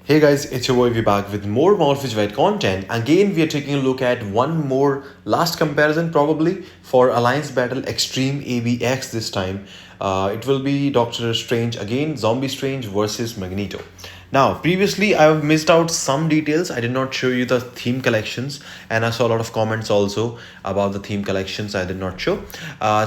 Hey guys, it's your boy. We're back with more Morphish White content. Again, we are taking a look at one more last comparison, probably for Alliance Battle Extreme ABX this time. It will be Doctor Strange again, Zombie Strange versus Magneto. Now, previously I've missed out some details. I did not show you the theme collections, and I saw a lot of comments also about the theme collections I did not show.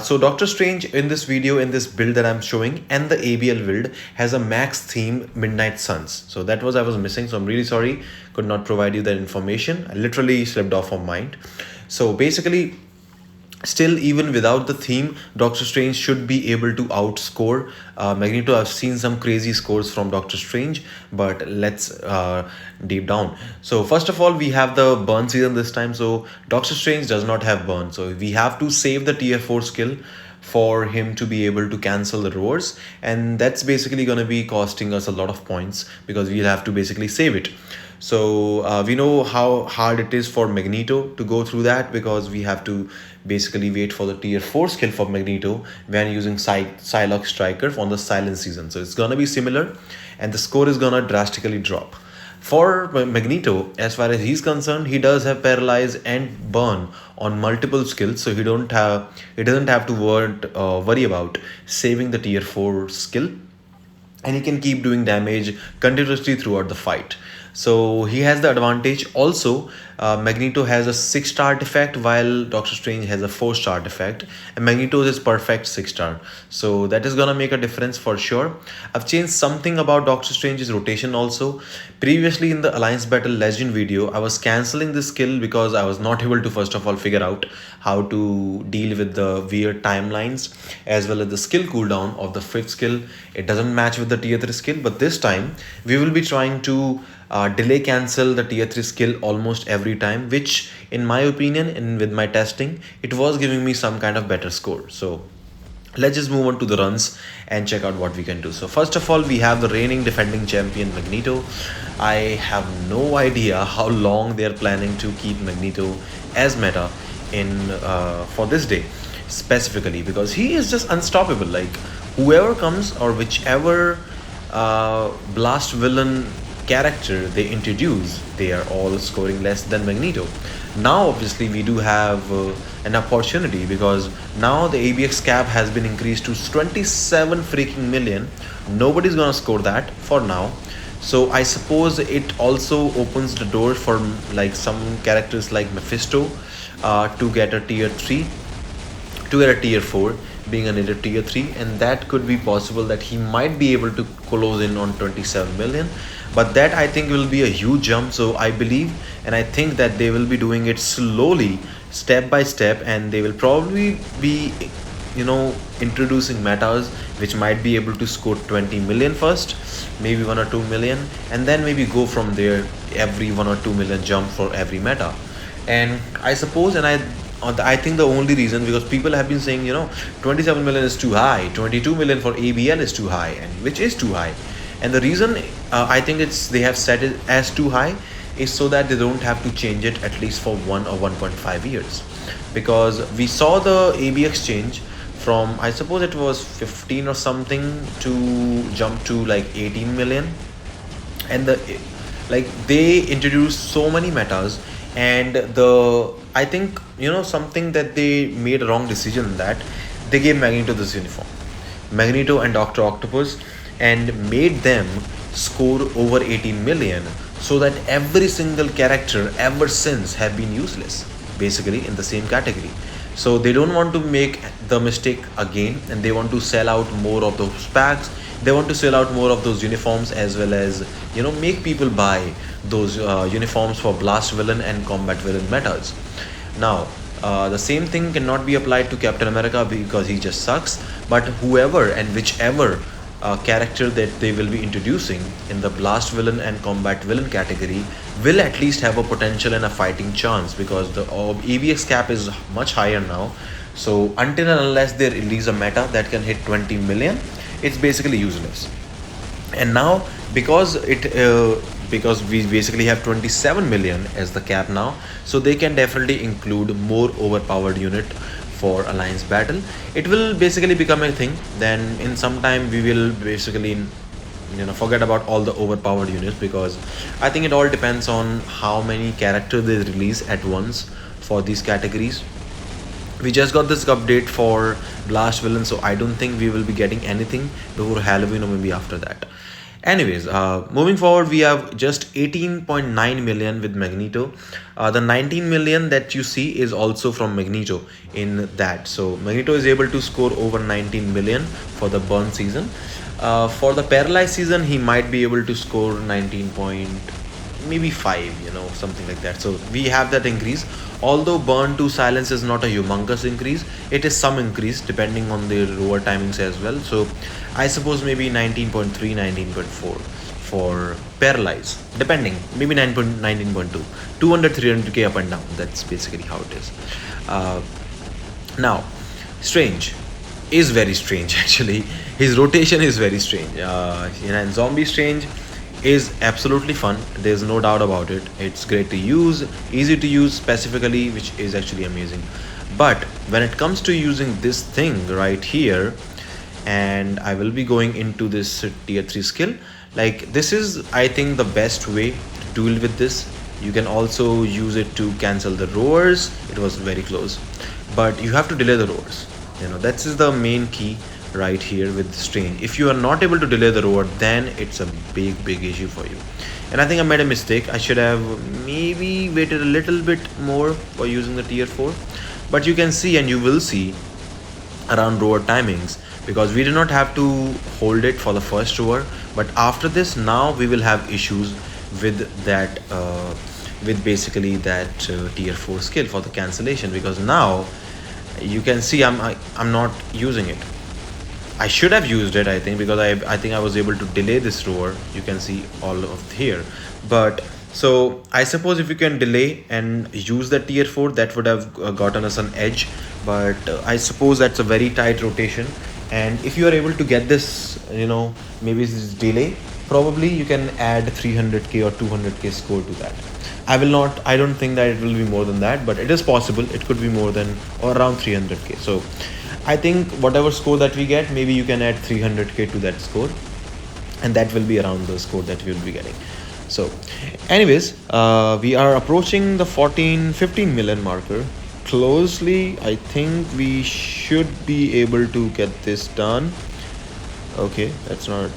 So, Doctor Strange in this video, in this build that I'm showing, and the ABL build has a max theme Midnight Suns. So, that was I was missing. So, I'm really sorry, could not provide you that information. I literally slipped off of mind. So, basically, still, even without the theme, Doctor Strange should be able to outscore Magneto. I've seen some crazy scores from Doctor Strange, but let's deep down. So first of all, we have the burn season this time. So Doctor Strange does not have burn, so we have to save the tier 4 skill for him to be able to cancel the roars, and that's basically going to be costing us a lot of points because we'll have to basically save it. So we know how hard it is for Magneto to go through that because we have to basically wait for the tier 4 skill for Magneto when using Psylocke Striker on the silent season. So it's gonna be similar, and the score is gonna drastically drop. For Magneto, as far as he's concerned, he does have paralyze and burn on multiple skills, so he doesn't have to worry about saving the tier 4 skill, and he can keep doing damage continuously throughout the fight. So he has the advantage. Also, Magneto has a 6-star artifact while Doctor Strange has a 4-star artifact, and Magneto's is perfect 6-star. So that is gonna make a difference for sure. I've changed something about Doctor Strange's rotation also. Previously in the Alliance Battle Legend video, I was cancelling this skill because I was not able to first of all figure out how to deal with the weird timelines as well as the skill cooldown of the 5th skill. It doesn't match with the tier 3 skill, but this time we will be trying to delay cancel the tier 3 skill almost every time, which in my opinion and with my testing, it was giving me some kind of better score. So let's just move on to the runs and check out what we can do. So first of all, we have the reigning defending champion Magneto. I have no idea how long they are planning to keep Magneto as meta in for this day specifically, because he is just unstoppable. Like whoever comes or whichever blast villain character they introduce, they are all scoring less than Magneto. Now obviously we do have an opportunity because now the ABX cap has been increased to 27 freaking million. Nobody's gonna score that for now. So I suppose it also opens the door for like some characters like Mephisto to get a tier 3, to get a tier 4 being another tier 3, and that could be possible that he might be able to close in on 27 million, but that I think will be a huge jump. So I believe and I think that they will be doing it slowly, step by step, and they will probably be introducing metas which might be able to score 20 million first, maybe 1 or 2 million, and then maybe go from there, every 1 or 2 million jump for every meta. And I suppose, and I think the only reason, because people have been saying 27 million is too high, 22 million for ABL is too high, and which is too high. And the reason I think they have set it as too high is so that they don't have to change it at least for 1 or 1.5 years, because we saw the ABX change from, I suppose it was 15 or something to jump to like 18 million, and they introduced so many metas. And I think something that they made a wrong decision in that they gave Magneto this uniform, Magneto and Dr. Octopus, and made them score over 18 million, so that every single character ever since have been useless basically in the same category. So they don't want to make the mistake again, and they want to sell out more of those packs. They want to sell out more of those uniforms, as well as make people buy those uniforms for blast villain and combat villain metas. Now the same thing cannot be applied to Captain America because he just sucks, but whoever and whichever character that they will be introducing in the blast villain and combat villain category will at least have a potential and a fighting chance, because the ABX cap is much higher now. So until and unless they release a meta that can hit 20 million, it's basically useless. And now because we basically have 27 million as the cap now, so they can definitely include more overpowered unit for Alliance Battle. It will basically become a thing. Then in some time we will basically forget about all the overpowered units, because I think it all depends on how many characters they release at once for these categories. We just got this update for Blast Villain, so I don't think we will be getting anything before Halloween or maybe after that. Anyways, moving forward, we have just 18.9 million with Magneto. The 19 million that you see is also from Magneto in that. So Magneto is able to score over 19 million for the burn season. For the paralyzed season, he might be able to score 19 point, maybe 5, something like that. So we have that increase. Although burn to silence is not a humongous increase, it is some increase depending on the rover timings as well. So I suppose maybe 19.3, 19.4 for paralyze, depending, maybe 19.2, 200, 300k up and down. That's basically how it is. Now, Strange is very strange actually. His rotation is very strange. And Zombie Strange is absolutely fun. There's no doubt about it. It's great to use, easy to use specifically, which is actually amazing. But when it comes to using this thing right here, and I will be going into this tier 3 skill, like this is, I think, the best way to deal with this. You can also use it to cancel the roars. It was very close, but you have to delay the roars. That is the main key right here with Strange. If you are not able to delay the roar, then it's a big issue for you. And I think I made a mistake. I should have maybe waited a little bit more for using the tier 4. But you can see, and you will see around roar timings, because we did not have to hold it for the first roar, but after this, now we will have issues with that with basically that tier 4 skill for the cancellation, because now you can see I'm not using it. I should have used it, I think, because I think I was able to delay this roar. You can see all of here. But so I suppose if you can delay and use the tier 4, that would have gotten us an edge. But I suppose that's a very tight rotation. And if you are able to get this, maybe this delay, probably you can add 300k or 200k score to that. I don't think that it will be more than that, but it is possible. It could be more than or around 300k. So I think whatever score that we get, maybe you can add 300k to that score, and that will be around the score that we will be getting. So anyways, we are approaching the 15 million marker closely. I think we should be able to get this done. Okay, that's not,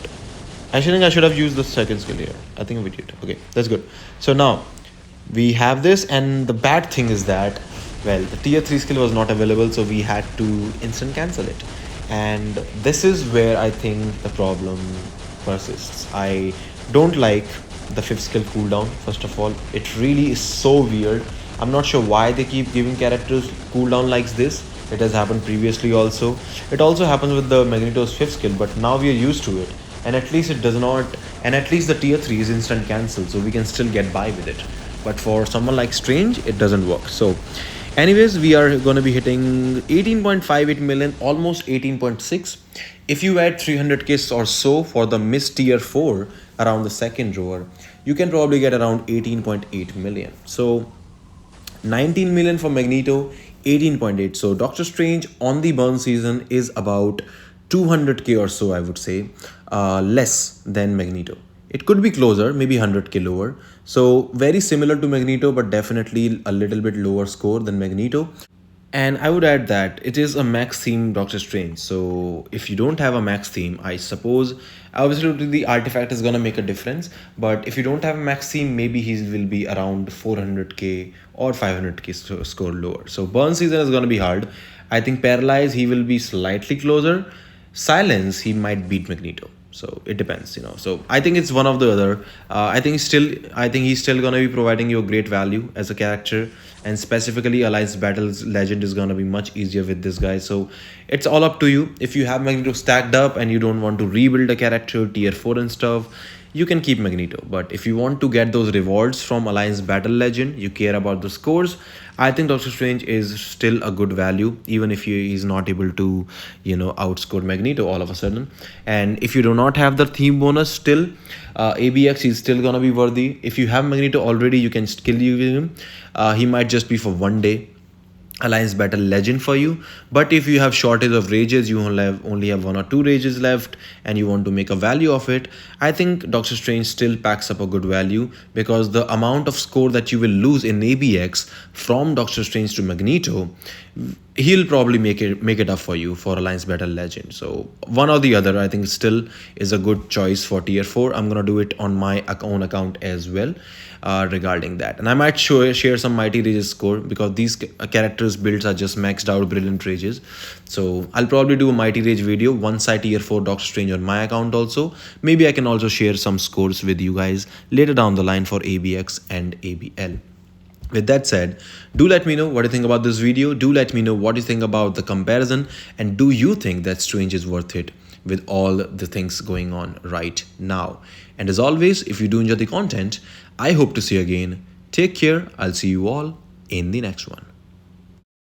I think I should have used the second skill here. I think we did. Okay, that's good. So now we have this, and the bad thing is that, well, the tier 3 skill was not available, so we had to instant cancel it. And this is where I think the problem persists. I don't like the 5th skill cooldown. First of all, it really is so weird. I'm not sure why they keep giving characters cooldown like this. It has happened previously also. It also happens with the Magneto's 5th skill, but now we are used to it. And at least it does not, and at least the tier 3 is instant cancel, so we can still get by with it. But for someone like Strange, it doesn't work. So anyways, we are going to be hitting 18.58 million, almost 18.6. If you add 300k or so for the missed tier 4 around the second roar, you can probably get around 18.8 million. So 19 million for Magneto, 18.8. So Doctor Strange on the burn season is about 200k or so, I would say, less than Magneto. It could be closer, maybe 100k lower. So very similar to Magneto, but definitely a little bit lower score than Magneto. And I would add that it is a max theme Doctor Strange. So if you don't have a max theme, I suppose obviously the artifact is gonna make a difference. But if you don't have a max theme, maybe he will be around 400k or 500k score lower. So burn season is gonna be hard. I think paralyze, he will be slightly closer. Silence, he might beat Magneto. So it depends, So I think it's one of the other. I think he's still gonna be providing you a great value as a character, and specifically Alliance Battles Legend is gonna be much easier with this guy. So it's all up to you. If you have Magneto stacked up and you don't want to rebuild a character tier 4 and stuff, you can keep Magneto. But if you want to get those rewards from Alliance Battle Legend, you care about the scores, I think Doctor Strange is still a good value, even if he is not able to, outscore Magneto all of a sudden. And if you do not have the theme bonus still, ABX is still gonna be worthy. If you have Magneto already, you can kill him. He might just be for one day. alliance battle legend for you. But if you have shortage of rages, you only have 1 or 2 rages left, and you want to make a value of it, I think Doctor Strange still packs up a good value, because the amount of score that you will lose in ABX from Doctor Strange to Magneto, he'll probably make it up for you for alliance battle legend. So one or the other, I think, still is a good choice for tier 4. I'm gonna do it on my own account as well, regarding that. And I might share some mighty rages score, because these characters builds are just maxed out brilliant rages. So I'll probably do a mighty rage video once I tier 4 Doctor Strange on my account also. Maybe I can also share some scores with you guys later down the line for ABX and ABL. With that said, do let me know what you think about this video. Do let me know what you think about the comparison, and do you think that Strange is worth it with all the things going on right now? And as always, if you do enjoy the content, I hope to see you again. Take care. I'll see you all in the next one.